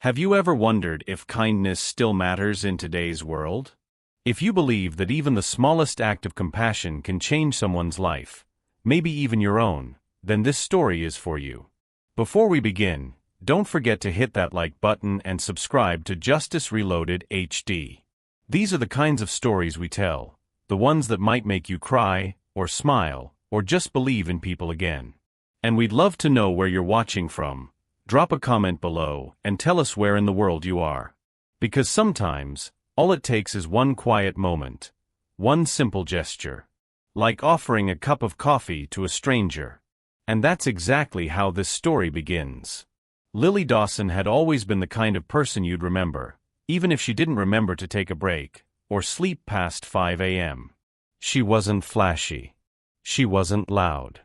Have you ever wondered if kindness still matters in today's world? If you believe that even the smallest act of compassion can change someone's life, maybe even your own, then this story is for you. Before we begin, don't forget to hit that like button and subscribe to Justice Reloaded HD. These are the kinds of stories we tell, the ones that might make you cry, or smile, or just believe in people again. And we'd love to know where you're watching from. Drop a comment below and tell us where in the world you are. Because sometimes, all it takes is one quiet moment, one simple gesture. Like offering a cup of coffee to a stranger. And that's exactly how this story begins. Lily Dawson had always been the kind of person you'd remember, even if she didn't remember to take a break, or sleep past 5 a.m. She wasn't flashy. She wasn't loud.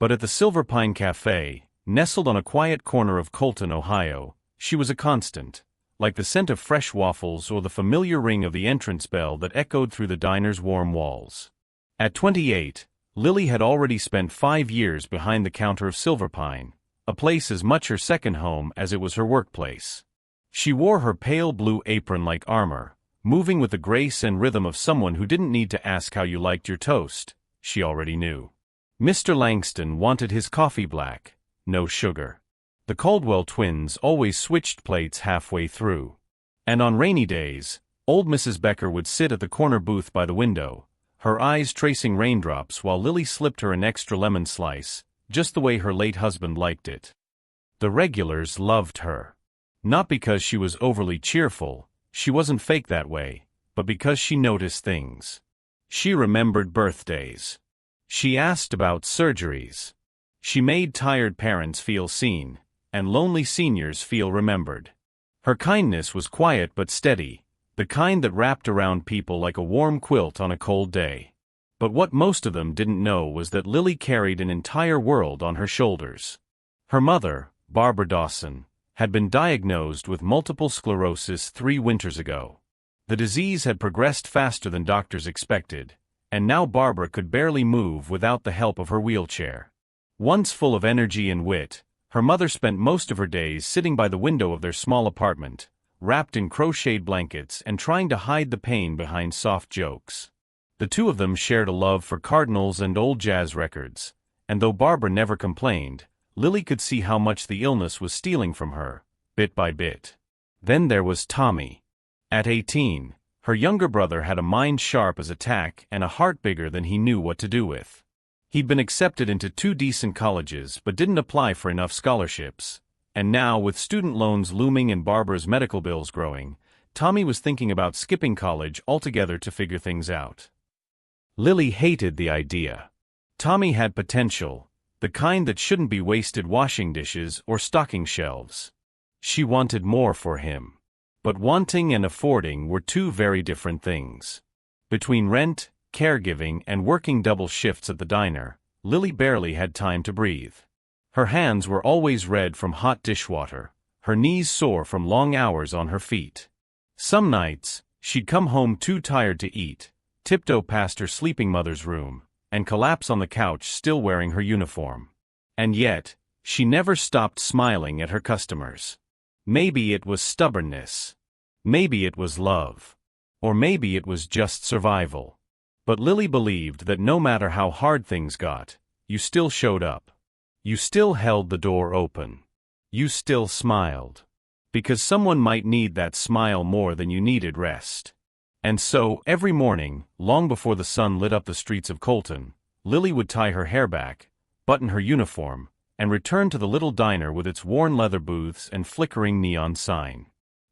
But at the Silver Pine Cafe, nestled on a quiet corner of Colton, Ohio, she was a constant, like the scent of fresh waffles or the familiar ring of the entrance bell that echoed through the diner's warm walls. At 28, Lily had already spent 5 years behind the counter of Silver Pine, a place as much her second home as it was her workplace. She wore her pale blue apron like armor, moving with the grace and rhythm of someone who didn't need to ask how you liked your toast. She already knew. Mr. Langston wanted his coffee black, no sugar. The Caldwell twins always switched plates halfway through. And on rainy days, old Mrs. Becker would sit at the corner booth by the window, her eyes tracing raindrops while Lily slipped her an extra lemon slice, just the way her late husband liked it. The regulars loved her. Not because she was overly cheerful, she wasn't fake that way, but because she noticed things. She remembered birthdays. She asked about surgeries. She made tired parents feel seen, and lonely seniors feel remembered. Her kindness was quiet but steady, the kind that wrapped around people like a warm quilt on a cold day. But what most of them didn't know was that Lily carried an entire world on her shoulders. Her mother, Barbara Dawson, had been diagnosed with multiple sclerosis 3 winters ago. The disease had progressed faster than doctors expected, and now Barbara could barely move without the help of her wheelchair. Once full of energy and wit, her mother spent most of her days sitting by the window of their small apartment, wrapped in crocheted blankets and trying to hide the pain behind soft jokes. The two of them shared a love for cardinals and old jazz records, and though Barbara never complained, Lily could see how much the illness was stealing from her, bit by bit. Then there was Tommy. At 18, her younger brother had a mind sharp as a tack and a heart bigger than he knew what to do with. He'd been accepted into 2 decent colleges but didn't apply for enough scholarships, and now with student loans looming and Barbara's medical bills growing, Tommy was thinking about skipping college altogether to figure things out. Lily hated the idea. Tommy had potential, the kind that shouldn't be wasted washing dishes or stocking shelves. She wanted more for him. But wanting and affording were 2 very different things. Between rent, caregiving, and working double shifts at the diner, Lily barely had time to breathe. Her hands were always red from hot dishwater, her knees sore from long hours on her feet. Some nights, she'd come home too tired to eat, tiptoe past her sleeping mother's room, and collapse on the couch still wearing her uniform. And yet, she never stopped smiling at her customers. Maybe it was stubbornness. Maybe it was love. Or maybe it was just survival. But Lily believed that no matter how hard things got, you still showed up. You still held the door open. You still smiled. Because someone might need that smile more than you needed rest. And so, every morning, long before the sun lit up the streets of Colton, Lily would tie her hair back, button her uniform, and return to the little diner with its worn leather booths and flickering neon sign.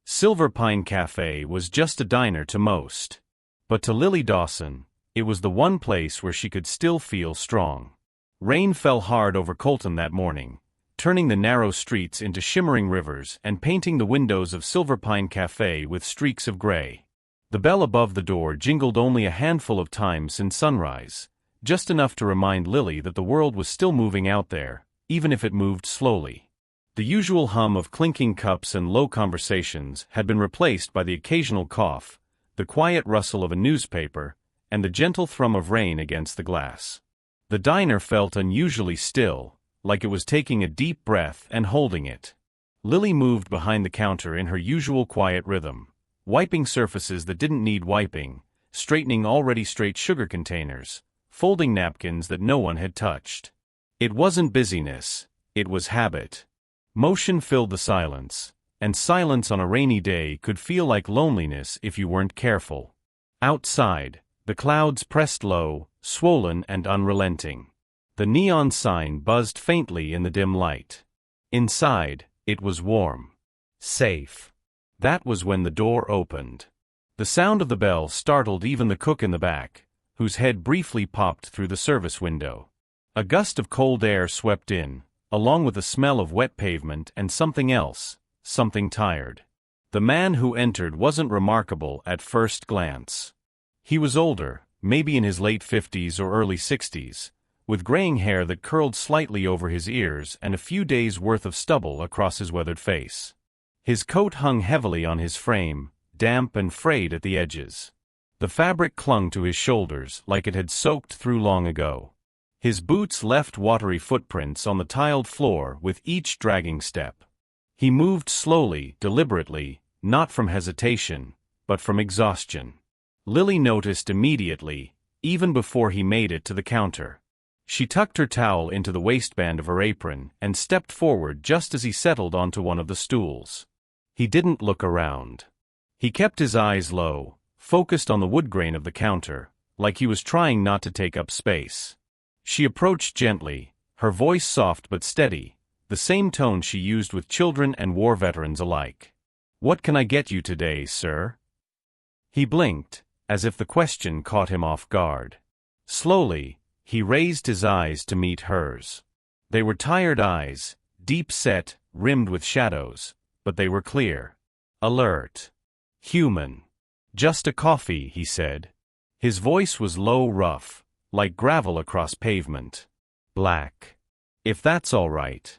Silver Pine Cafe was just a diner to most. But to Lily Dawson, it was the one place where she could still feel strong. Rain fell hard over Colton that morning, turning the narrow streets into shimmering rivers and painting the windows of Silver Pine Cafe with streaks of gray. The bell above the door jingled only a handful of times since sunrise, just enough to remind Lily that the world was still moving out there, even if it moved slowly. The usual hum of clinking cups and low conversations had been replaced by the occasional cough, the quiet rustle of a newspaper, and the gentle thrum of rain against the glass. The diner felt unusually still, like it was taking a deep breath and holding it. Lily moved behind the counter in her usual quiet rhythm, wiping surfaces that didn't need wiping, straightening already straight sugar containers, folding napkins that no one had touched. It wasn't busyness, it was habit. Motion filled the silence, and silence on a rainy day could feel like loneliness if you weren't careful. Outside, the clouds pressed low, swollen and unrelenting. The neon sign buzzed faintly in the dim light. Inside, it was warm. Safe. That was when the door opened. The sound of the bell startled even the cook in the back, whose head briefly popped through the service window. A gust of cold air swept in, along with the smell of wet pavement and something else, something tired. The man who entered wasn't remarkable at first glance. He was older, maybe in his late 50s or early 60s, with graying hair that curled slightly over his ears and a few days' worth of stubble across his weathered face. His coat hung heavily on his frame, damp and frayed at the edges. The fabric clung to his shoulders like it had soaked through long ago. His boots left watery footprints on the tiled floor with each dragging step. He moved slowly, deliberately, not from hesitation, but from exhaustion. Lily noticed immediately, even before he made it to the counter. She tucked her towel into the waistband of her apron and stepped forward just as he settled onto one of the stools. He didn't look around. He kept his eyes low, focused on the wood grain of the counter, like he was trying not to take up space. She approached gently, her voice soft but steady, the same tone she used with children and war veterans alike. "What can I get you today, sir?" He blinked, as if the question caught him off guard. Slowly, he raised his eyes to meet hers. They were tired eyes, deep-set, rimmed with shadows, but they were clear. Alert. Human. "Just a coffee," he said. His voice was low, rough, like gravel across pavement. "Black. If that's all right."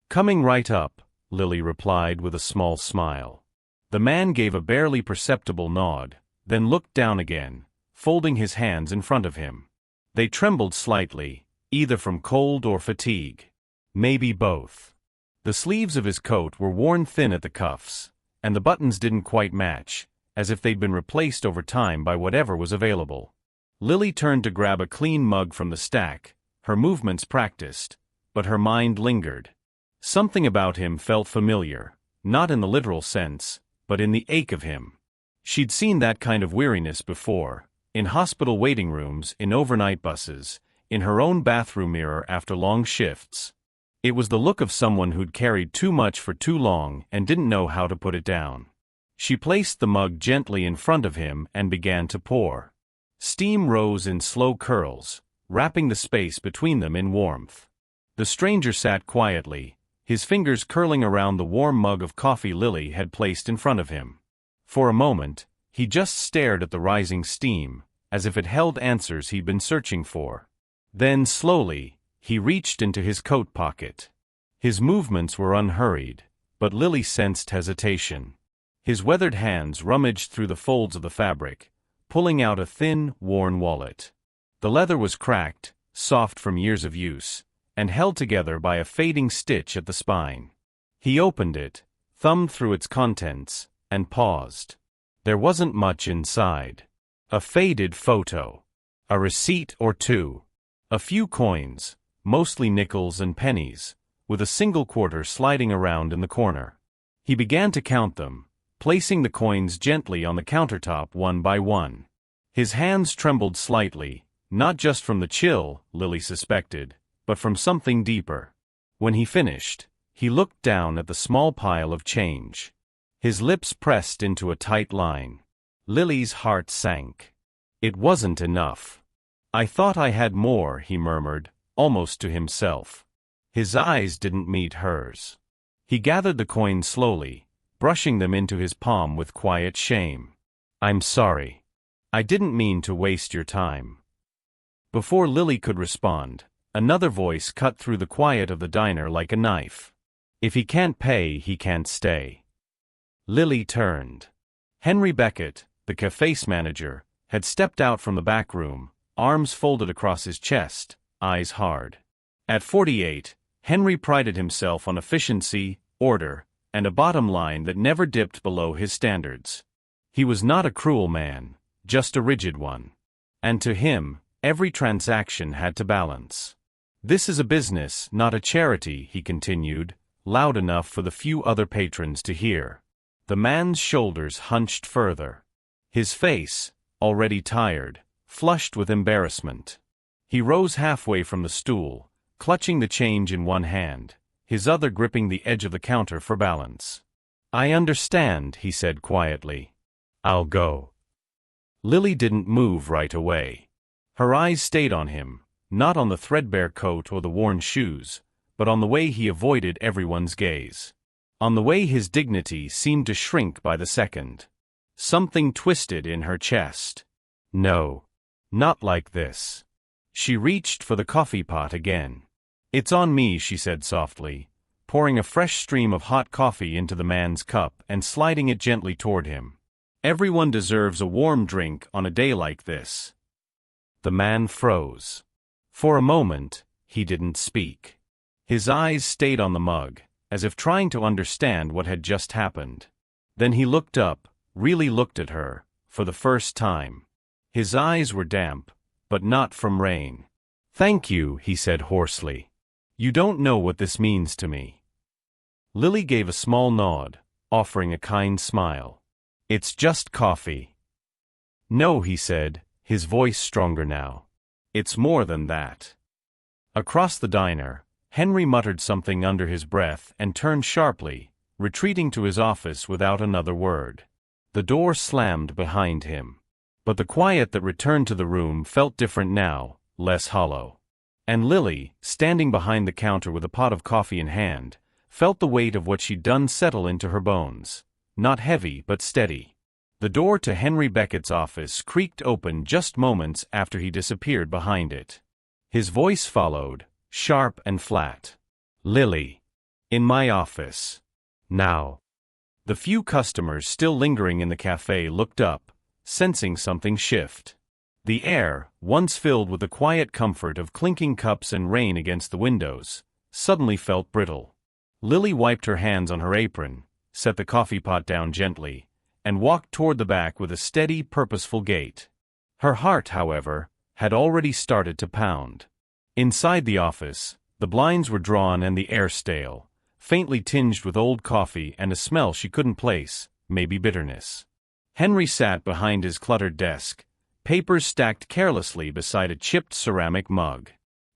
"Coming right up," Lily replied with a small smile. The man gave a barely perceptible nod, then looked down again, folding his hands in front of him. They trembled slightly, either from cold or fatigue. Maybe both. The sleeves of his coat were worn thin at the cuffs, and the buttons didn't quite match, as if they'd been replaced over time by whatever was available. Lily turned to grab a clean mug from the stack, her movements practiced, but her mind lingered. Something about him felt familiar, not in the literal sense, but in the ache of him. She'd seen that kind of weariness before, in hospital waiting rooms, in overnight buses, in her own bathroom mirror after long shifts. It was the look of someone who'd carried too much for too long and didn't know how to put it down. She placed the mug gently in front of him and began to pour. Steam rose in slow curls, wrapping the space between them in warmth. The stranger sat quietly, his fingers curling around the warm mug of coffee Lily had placed in front of him. For a moment, he just stared at the rising steam, as if it held answers he'd been searching for. Then, slowly, he reached into his coat pocket. His movements were unhurried, but Lily sensed hesitation. His weathered hands rummaged through the folds of the fabric, pulling out a thin, worn wallet. The leather was cracked, soft from years of use, and held together by a fading stitch at the spine. He opened it, thumbed through its contents, and paused. There wasn't much inside. A faded photo. A receipt or two. A few coins, mostly nickels and pennies, with a single quarter sliding around in the corner. He began to count them, placing the coins gently on the countertop one by one. His hands trembled slightly, not just from the chill, Lily suspected, but from something deeper. When he finished, he looked down at the small pile of change. His lips pressed into a tight line. Lily's heart sank. It wasn't enough. "I thought I had more," he murmured, almost to himself. His eyes didn't meet hers. He gathered the coins slowly, brushing them into his palm with quiet shame. "I'm sorry. I didn't mean to waste your time." Before Lily could respond, another voice cut through the quiet of the diner like a knife. "If he can't pay, he can't stay." Lily turned. Henry Beckett, the cafe's manager, had stepped out from the back room, arms folded across his chest, eyes hard. At 48, Henry prided himself on efficiency, order, and a bottom line that never dipped below his standards. He was not a cruel man, just a rigid one. And to him, every transaction had to balance. "This is a business, not a charity," he continued, loud enough for the few other patrons to hear. The man's shoulders hunched further. His face, already tired, flushed with embarrassment. He rose halfway from the stool, clutching the change in one hand, his other gripping the edge of the counter for balance. "I understand," he said quietly. "I'll go." Lily didn't move right away. Her eyes stayed on him, not on the threadbare coat or the worn shoes, but on the way he avoided everyone's gaze. On the way his dignity seemed to shrink by the second. Something twisted in her chest. No. Not like this. She reached for the coffee pot again. "It's on me," she said softly, pouring a fresh stream of hot coffee into the man's cup and sliding it gently toward him. "Everyone deserves a warm drink on a day like this." The man froze. For a moment, he didn't speak. His eyes stayed on the mug, as if trying to understand what had just happened. Then he looked up, really looked at her, for the first time. His eyes were damp, but not from rain. "Thank you," he said hoarsely. "You don't know what this means to me." Lily gave a small nod, offering a kind smile. "It's just coffee." "No," he said, his voice stronger now. "It's more than that." Across the diner, Henry muttered something under his breath and turned sharply, retreating to his office without another word. The door slammed behind him. But the quiet that returned to the room felt different now, less hollow. And Lily, standing behind the counter with a pot of coffee in hand, felt the weight of what she'd done settle into her bones. Not heavy, but steady. The door to Henry Beckett's office creaked open just moments after he disappeared behind it. His voice followed, sharp and flat. "Lily. In my office. Now." The few customers still lingering in the cafe looked up, sensing something shift. The air, once filled with the quiet comfort of clinking cups and rain against the windows, suddenly felt brittle. Lily wiped her hands on her apron, set the coffee pot down gently, and walked toward the back with a steady, purposeful gait. Her heart, however, had already started to pound. Inside the office, the blinds were drawn and the air stale, faintly tinged with old coffee and a smell she couldn't place, maybe bitterness. Henry sat behind his cluttered desk, papers stacked carelessly beside a chipped ceramic mug.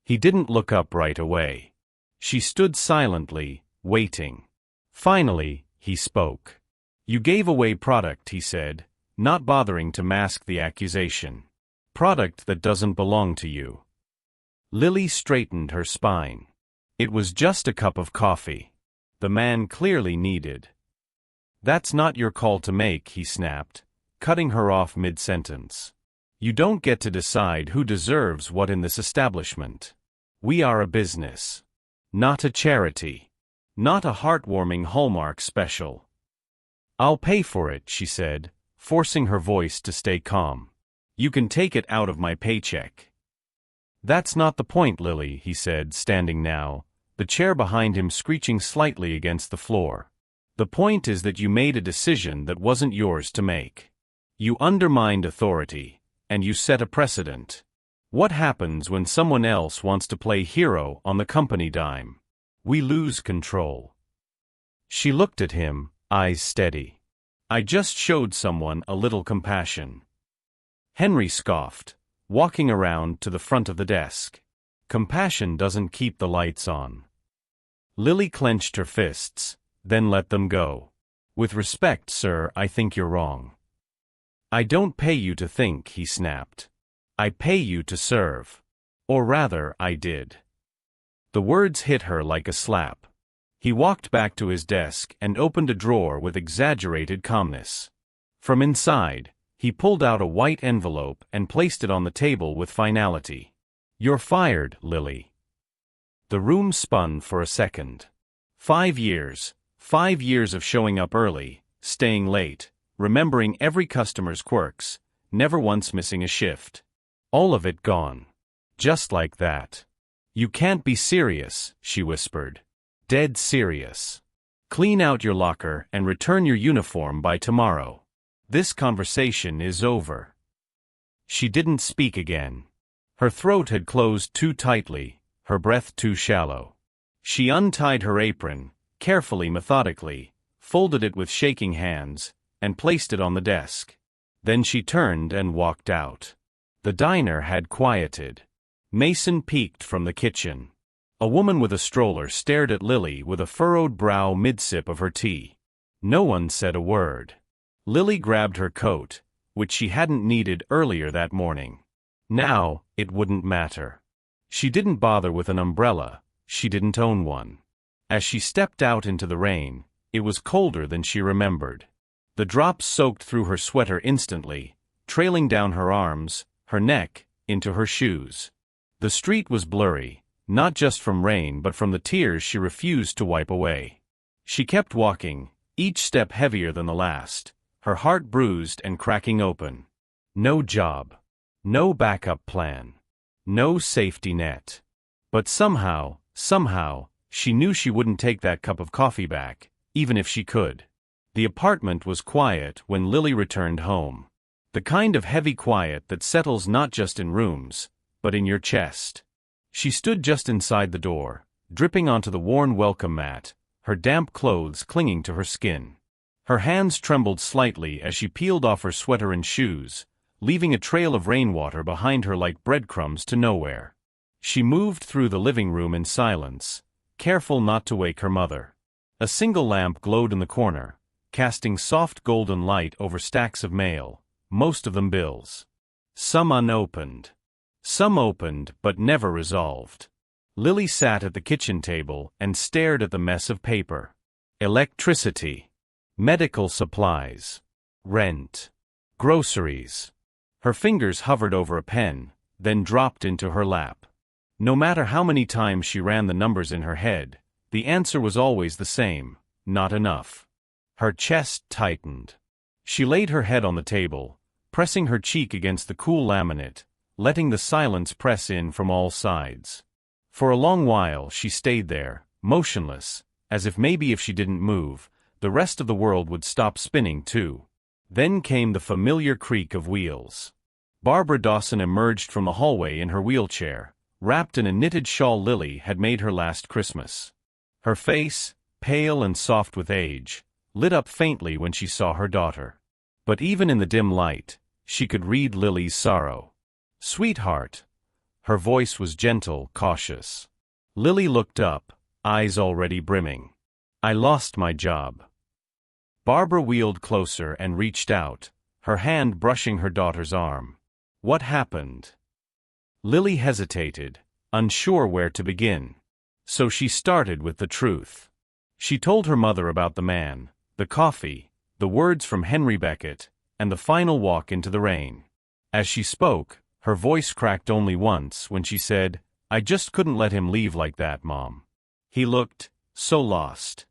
He didn't look up right away. She stood silently, waiting. Finally, he spoke. "You gave away product," he said, not bothering to mask the accusation. "Product that doesn't belong to you." Lily straightened her spine. It was just a cup of coffee. The man clearly needed. "That's not your call to make," he snapped, cutting her off mid-sentence. "You don't get to decide who deserves what in this establishment. We are a business. Not a charity. Not a heartwarming Hallmark special." "I'll pay for it," she said, forcing her voice to stay calm. "You can take it out of my paycheck." "That's not the point, Lily," he said, standing now, the chair behind him screeching slightly against the floor. "The point is that you made a decision that wasn't yours to make. You undermined authority, and you set a precedent. What happens when someone else wants to play hero on the company dime? We lose control." She looked at him, eyes steady. "I just showed someone a little compassion." Henry scoffed, walking around to the front of the desk. "Compassion doesn't keep the lights on." Lily clenched her fists, then let them go. "With respect, sir, I think you're wrong." "I don't pay you to think," he snapped. "I pay you to serve. Or rather, I did." The words hit her like a slap. He walked back to his desk and opened a drawer with exaggerated calmness. From inside, he pulled out a white envelope and placed it on the table with finality. "You're fired, Lily." The room spun for a second. 5 years. 5 years of showing up early, staying late, remembering every customer's quirks, never once missing a shift. All of it gone. Just like that. "You can't be serious," she whispered. "Dead serious." Clean out your locker and return your uniform by tomorrow. This conversation is over." She didn't speak again. Her throat had closed too tightly, her breath too shallow. She untied her apron, carefully, methodically, folded it with shaking hands, and placed it on the desk. Then she turned and walked out. The diner had quieted. Mason peeked from the kitchen. A woman with a stroller stared at Lily with a furrowed brow mid-sip of her tea. No one said a word. Lily grabbed her coat, which she hadn't needed earlier that morning. Now, it wouldn't matter. She didn't bother with an umbrella, she didn't own one. As she stepped out into the rain, it was colder than she remembered. The drops soaked through her sweater instantly, trailing down her arms, her neck, into her shoes. The street was blurry, not just from rain but from the tears she refused to wipe away. She kept walking, each step heavier than the last, her heart bruised and cracking open. No job. No backup plan. No safety net. But somehow, she knew she wouldn't take that cup of coffee back, even if she could. The apartment was quiet when Lily returned home. The kind of heavy quiet that settles not just in rooms, but in your chest. She stood just inside the door, dripping onto the worn welcome mat, her damp clothes clinging to her skin. Her hands trembled slightly as she peeled off her sweater and shoes, leaving a trail of rainwater behind her like breadcrumbs to nowhere. She moved through the living room in silence, careful not to wake her mother. A single lamp glowed in the corner, casting soft golden light over stacks of mail, most of them bills. Some unopened. Some opened but never resolved. Lily sat at the kitchen table and stared at the mess of paper. Electricity. Medical supplies. Rent. Groceries. Her fingers hovered over a pen, then dropped into her lap. No matter how many times she ran the numbers in her head, the answer was always the same: not enough. Her chest tightened. She laid her head on the table, pressing her cheek against the cool laminate, letting the silence press in from all sides. For a long while she stayed there, motionless, as if maybe if she didn't move, the rest of the world would stop spinning too. Then came the familiar creak of wheels. Barbara Dawson emerged from the hallway in her wheelchair, wrapped in a knitted shawl Lily had made her last Christmas. Her face, pale and soft with age, lit up faintly when she saw her daughter. But even in the dim light, she could read Lily's sorrow. "Sweetheart." Her voice was gentle, cautious. Lily looked up, eyes already brimming. "I lost my job." Barbara wheeled closer and reached out, her hand brushing her daughter's arm. "What happened?" Lily hesitated, unsure where to begin. So she started with the truth. She told her mother about the man, the coffee, the words from Henry Beckett, and the final walk into the rain. As she spoke, her voice cracked only once when she said, "I just couldn't let him leave like that, Mom. He looked so lost."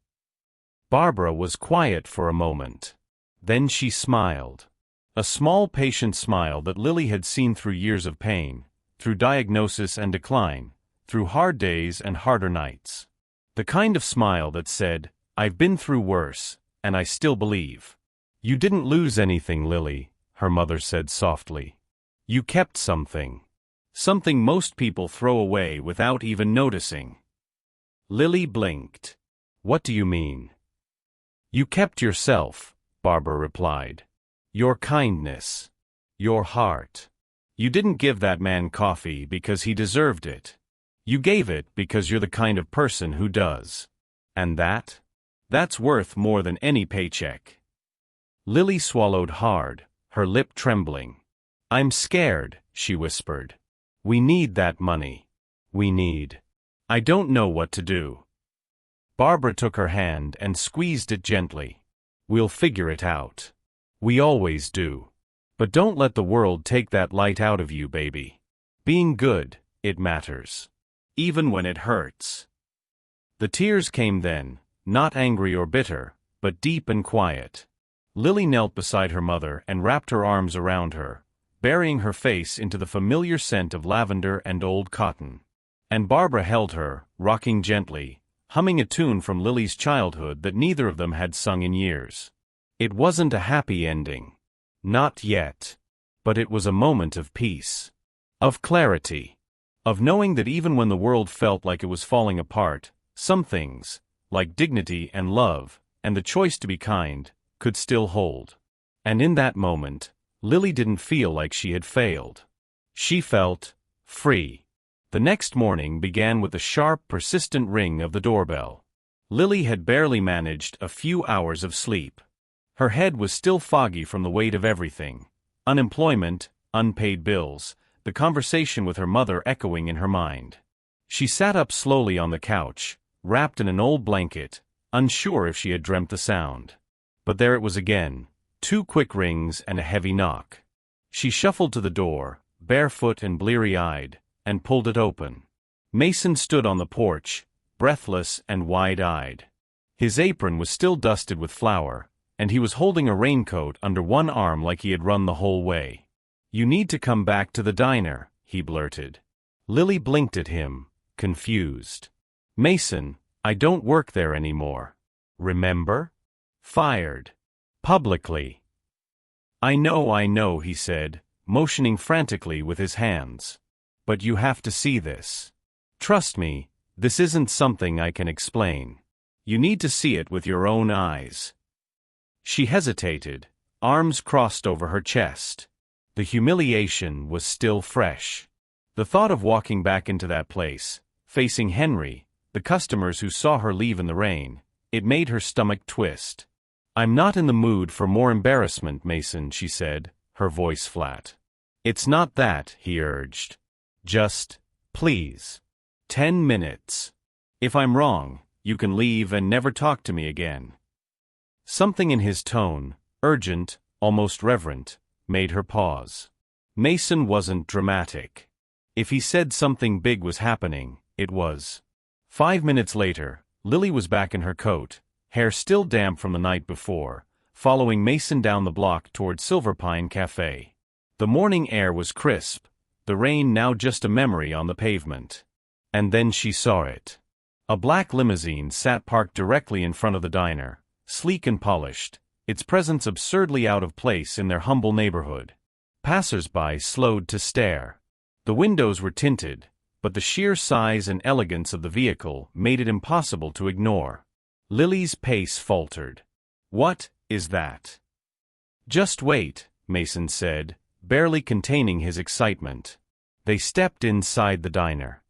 Barbara was quiet for a moment. Then she smiled. A small, patient smile that Lily had seen through years of pain, through diagnosis and decline, through hard days and harder nights. The kind of smile that said, "I've been through worse, and I still believe." "You didn't lose anything, Lily," her mother said softly. "You kept something. Something most people throw away without even noticing." Lily blinked. "What do you mean?" "You kept yourself," Barbara replied. "Your kindness. Your heart. You didn't give that man coffee because he deserved it. You gave it because you're the kind of person who does. And that's worth more than any paycheck." Lily swallowed hard, her lip trembling. "I'm scared," she whispered. "We need that money. I don't know what to do." Barbara took her hand and squeezed it gently. "We'll figure it out. We always do. But don't let the world take that light out of you, baby. Being good, it matters. Even when it hurts." The tears came then, not angry or bitter, but deep and quiet. Lily knelt beside her mother and wrapped her arms around her, burying her face into the familiar scent of lavender and old cotton. And Barbara held her, rocking gently, humming a tune from Lily's childhood that neither of them had sung in years. It wasn't a happy ending. Not yet. But it was a moment of peace. Of clarity. Of knowing that even when the world felt like it was falling apart, some things, like dignity and love, and the choice to be kind, could still hold. And in that moment, Lily didn't feel like she had failed. She felt free. The next morning began with the sharp, persistent ring of the doorbell. Lily had barely managed a few hours of sleep. Her head was still foggy from the weight of everything: unemployment, unpaid bills, the conversation with her mother echoing in her mind. She sat up slowly on the couch, wrapped in an old blanket, unsure if she had dreamt the sound. But there it was again, 2 quick rings and a heavy knock. She shuffled to the door, barefoot and bleary-eyed, and pulled it open. Mason stood on the porch, breathless and wide-eyed. His apron was still dusted with flour, and he was holding a raincoat under one arm like he had run the whole way. "You need to come back to the diner," he blurted. Lily blinked at him, confused. "Mason, I don't work there anymore. Remember? Fired. Publicly." I know," he said, motioning frantically with his hands. "But you have to see this. Trust me, this isn't something I can explain. You need to see it with your own eyes." She hesitated, arms crossed over her chest. The humiliation was still fresh. The thought of walking back into that place, facing Henry, the customers who saw her leave in the rain, it made her stomach twist. "I'm not in the mood for more embarrassment, Mason," she said, her voice flat. "It's not that," he urged. "Just, please. 10 minutes. If I'm wrong, you can leave and never talk to me again." Something in his tone, urgent, almost reverent, made her pause. Mason wasn't dramatic. If he said something big was happening, it was. 5 minutes later, Lily was back in her coat, hair still damp from the night before, following Mason down the block toward Silverpine Cafe. The morning air was crisp, the rain now just a memory on the pavement. And then she saw it. A black limousine sat parked directly in front of the diner, sleek and polished, its presence absurdly out of place in their humble neighborhood. Passers-by slowed to stare. The windows were tinted, but the sheer size and elegance of the vehicle made it impossible to ignore. Lily's pace faltered. "What is that?" "Just wait," Mason said, barely containing his excitement. They stepped inside the diner.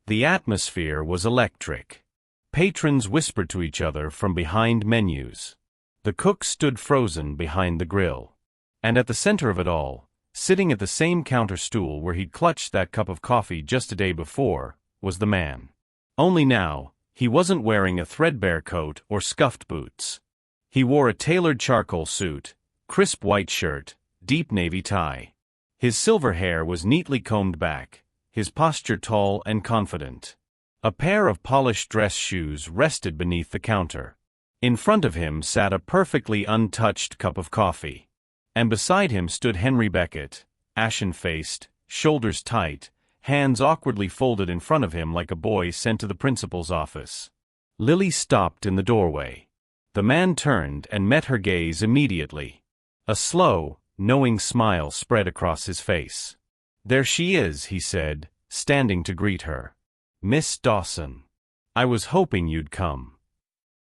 The atmosphere was electric. Patrons whispered to each other from behind menus. The cook stood frozen behind the grill. And at the center of it all, sitting at the same counter stool where he'd clutched that cup of coffee just a day before, was the man. Only now, he wasn't wearing a threadbare coat or scuffed boots. He wore a tailored charcoal suit, crisp white shirt, deep navy tie. His silver hair was neatly combed back, his posture tall and confident. A pair of polished dress shoes rested beneath the counter. In front of him sat a perfectly untouched cup of coffee. And beside him stood Henry Beckett, ashen-faced, shoulders tight, hands awkwardly folded in front of him like a boy sent to the principal's office. Lily stopped in the doorway. The man turned and met her gaze immediately. A slow, knowing smile spread across his face. "There she is," he said, standing to greet her. "Miss Dawson. I was hoping you'd come."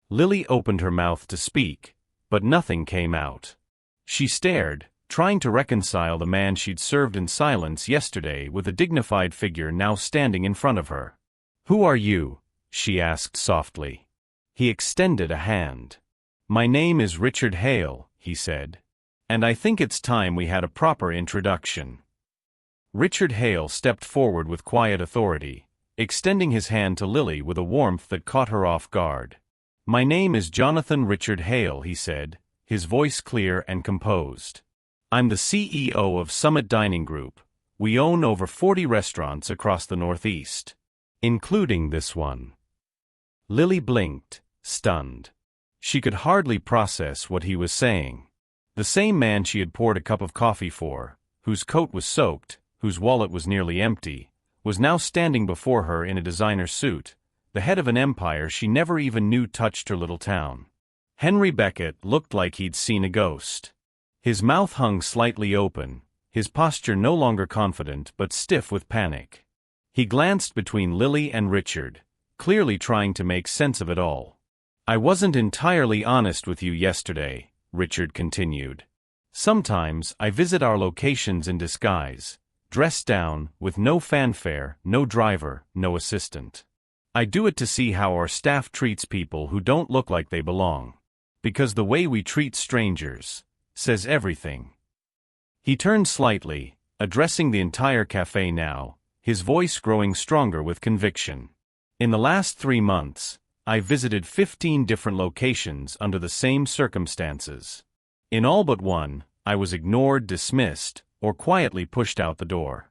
Lily opened her mouth to speak, but nothing came out. She stared, trying to reconcile the man she'd served in silence yesterday with the dignified figure now standing in front of her. "Who are you?" she asked softly. He extended a hand. "My name is Richard Hale," he said. "And I think it's time we had a proper introduction." Richard Hale stepped forward with quiet authority, extending his hand to Lily with a warmth that caught her off guard. "My name is Jonathan Richard Hale," he said, his voice clear and composed. "I'm the CEO of Summit Dining Group. We own over 40 restaurants across the Northeast, including this one." Lily blinked, stunned. She could hardly process what he was saying. The same man she had poured a cup of coffee for, whose coat was soaked, whose wallet was nearly empty, was now standing before her in a designer suit, the head of an empire she never even knew touched her little town. Henry Beckett looked like he'd seen a ghost. His mouth hung slightly open, his posture no longer confident but stiff with panic. He glanced between Lily and Richard, clearly trying to make sense of it all. "I wasn't entirely honest with you yesterday," Richard continued. "Sometimes I visit our locations in disguise, dressed down, with no fanfare, no driver, no assistant. I do it to see how our staff treats people who don't look like they belong. Because the way we treat strangers says everything." He turned slightly, addressing the entire cafe now, his voice growing stronger with conviction. "In the last 3 months, I visited 15 different locations under the same circumstances. In all but one, I was ignored, dismissed, or quietly pushed out the door."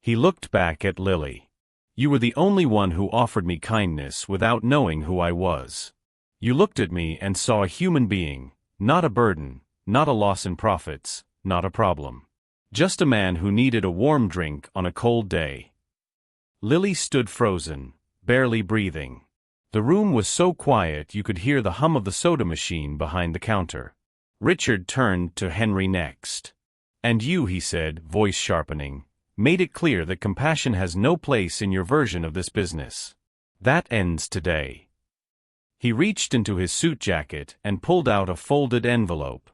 He looked back at Lily. "You were the only one who offered me kindness without knowing who I was. You looked at me and saw a human being, not a burden, not a loss in profits, not a problem. Just a man who needed a warm drink on a cold day." Lily stood frozen, barely breathing. The room was so quiet you could hear the hum of the soda machine behind the counter. Richard turned to Henry next. "And you," he said, voice sharpening, "made it clear that compassion has no place in your version of this business. That ends today." He reached into his suit jacket and pulled out a folded envelope.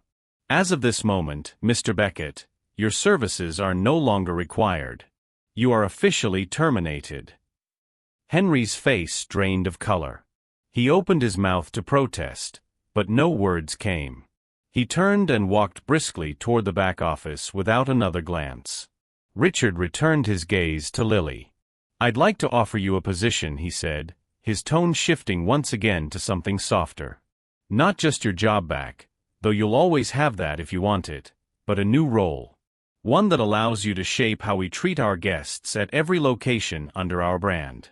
"As of this moment, Mr. Beckett, your services are no longer required. You are officially terminated." Henry's face drained of color. He opened his mouth to protest, but no words came. He turned and walked briskly toward the back office without another glance. Richard returned his gaze to Lily. "I'd like to offer you a position," he said, his tone shifting once again to something softer. "Not just your job back, though you'll always have that if you want it, but a new role. One that allows you to shape how we treat our guests at every location under our brand."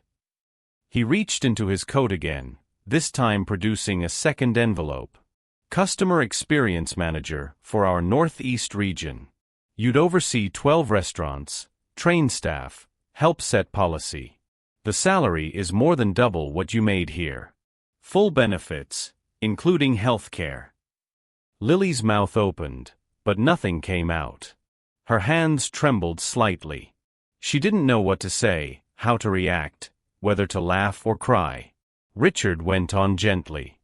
He reached into his coat again, this time producing a second envelope. "Customer Experience Manager for our Northeast region. You'd oversee 12 restaurants, train staff, help set policy. The salary is more than double what you made here. Full benefits, including health care." Lily's mouth opened, but nothing came out. Her hands trembled slightly. She didn't know what to say, how to react, whether to laugh or cry. Richard went on gently.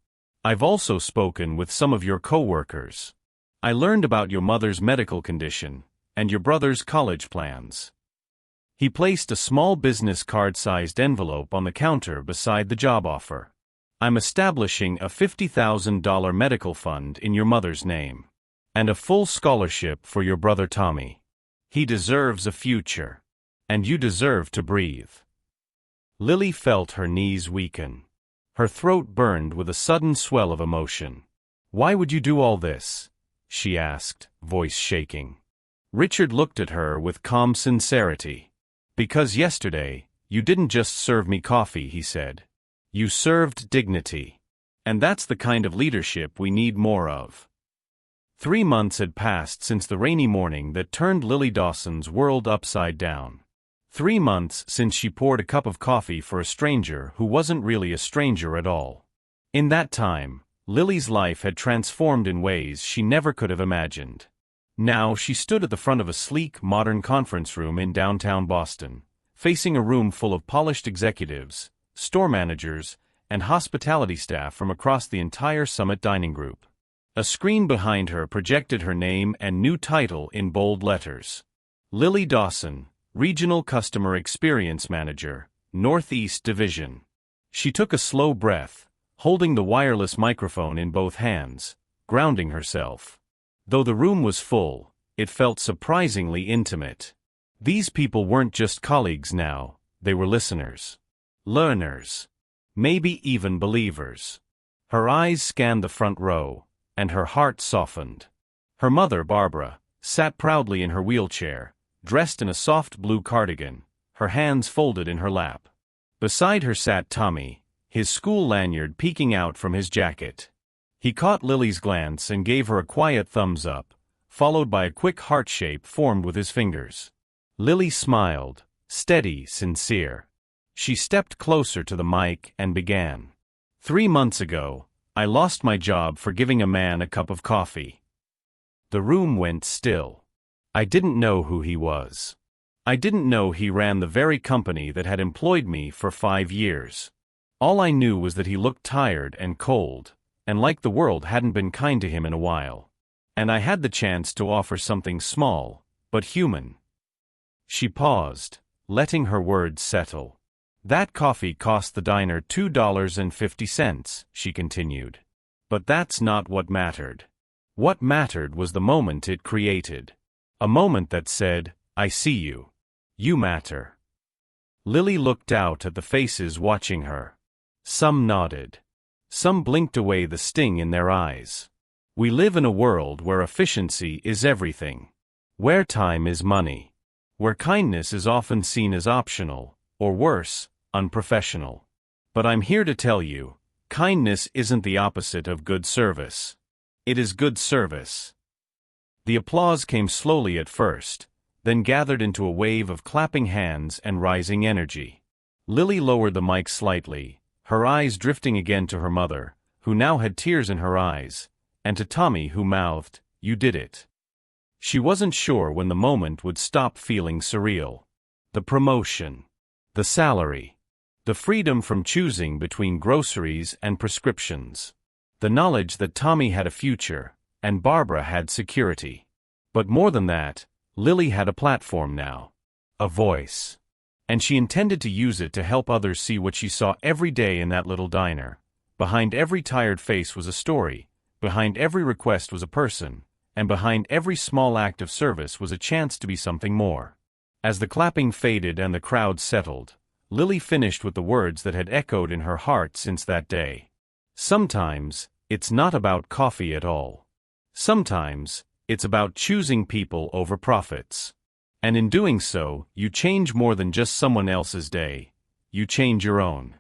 "I've also spoken with some of your co-workers. I learned about your mother's medical condition, and your brother's college plans." He placed a small business card-sized envelope on the counter beside the job offer. "I'm establishing a $50,000 medical fund in your mother's name. And a full scholarship for your brother Tommy. He deserves a future. And you deserve to breathe." Lily felt her knees weaken. Her throat burned with a sudden swell of emotion. "Why would you do all this?" she asked, voice shaking. Richard looked at her with calm sincerity. "Because yesterday, you didn't just serve me coffee," he said. "You served dignity. And that's the kind of leadership we need more of." 3 months had passed since the rainy morning that turned Lily Dawson's world upside down. 3 months since she poured a cup of coffee for a stranger who wasn't really a stranger at all. In that time, Lily's life had transformed in ways she never could have imagined. Now she stood at the front of a sleek, modern conference room in downtown Boston, facing a room full of polished executives, store managers, and hospitality staff from across the entire Summit Dining Group. A screen behind her projected her name and new title in bold letters. Lily Dawson, Regional Customer Experience Manager, Northeast Division. She took a slow breath, holding the wireless microphone in both hands, grounding herself. Though the room was full, it felt surprisingly intimate. These people weren't just colleagues now, they were listeners. Learners. Maybe even believers. Her eyes scanned the front row, and her heart softened. Her mother, Barbara, sat proudly in her wheelchair, dressed in a soft blue cardigan, her hands folded in her lap. Beside her sat Tommy, his school lanyard peeking out from his jacket. He caught Lily's glance and gave her a quiet thumbs up, followed by a quick heart shape formed with his fingers. Lily smiled, steady, sincere. She stepped closer to the mic and began. 3 months ago, I lost my job for giving a man a cup of coffee. The room went still. I didn't know who he was. I didn't know he ran the very company that had employed me for 5 years. All I knew was that he looked tired and cold, and like the world hadn't been kind to him in a while. And I had the chance to offer something small, but human. She paused, letting her words settle. That coffee cost the diner $2.50, she continued. But that's not what mattered. What mattered was the moment it created. A moment that said, I see you. You matter. Lily looked out at the faces watching her. Some nodded. Some blinked away the sting in their eyes. We live in a world where efficiency is everything. Where time is money. Where kindness is often seen as optional, or worse, unprofessional. But I'm here to tell you, kindness isn't the opposite of good service. It is good service. The applause came slowly at first, then gathered into a wave of clapping hands and rising energy. Lily lowered the mic slightly, her eyes drifting again to her mother, who now had tears in her eyes, and to Tommy, who mouthed, "You did it." She wasn't sure when the moment would stop feeling surreal. The promotion. The salary. The freedom from choosing between groceries and prescriptions. The knowledge that Tommy had a future, and Barbara had security. But more than that, Lily had a platform now. A voice. And she intended to use it to help others see what she saw every day in that little diner. Behind every tired face was a story, behind every request was a person, and behind every small act of service was a chance to be something more. As the clapping faded and the crowd settled, Lily finished with the words that had echoed in her heart since that day. Sometimes, it's not about coffee at all. Sometimes, it's about choosing people over profits. And in doing so, you change more than just someone else's day. You change your own.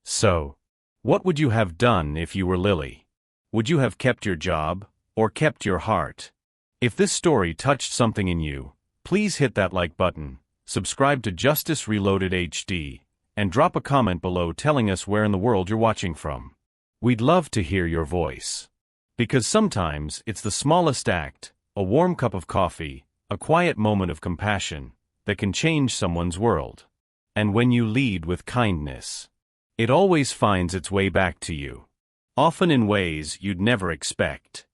So, what would you have done if you were Lily? Would you have kept your job, or kept your heart? If this story touched something in you, please hit that like button, subscribe to Justice Reloaded HD, and drop a comment below telling us where in the world you're watching from. We'd love to hear your voice. Because sometimes it's the smallest act, a warm cup of coffee, a quiet moment of compassion, that can change someone's world. And when you lead with kindness, it always finds its way back to you. Often in ways you'd never expect.